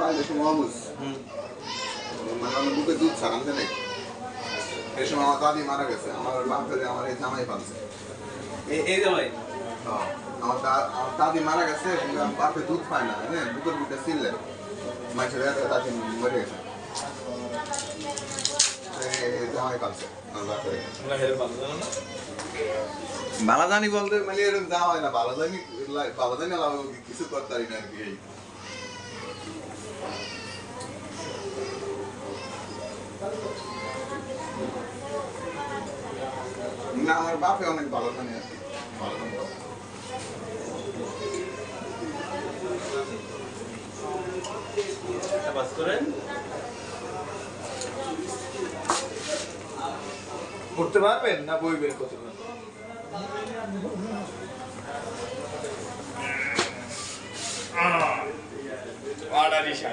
পাইলে সময় বুঝ মানে আমার বুকে দুধ ছাড়াতে নেই এই সময় আমার দাদি মারা গেছে আমার বাপের আমার এই জামাই পালছে এই জামাই আমার দাদি মারা গেছে বাপে দুধ পায় না হ্যাঁ বুকের বুকে ছিললে মাঝে দাদি মরে গেছে জামাই পালছে আমার বাপের ভালো জানি বলতে মানে এরকম যা হয় না ভালো জানি লাভ কিছু করতে পারি না আর কি না আমার বাপে অনেক ভালো জানে আর কি ভালো জানে করতে পারবেন না বই বের করতে পারবেন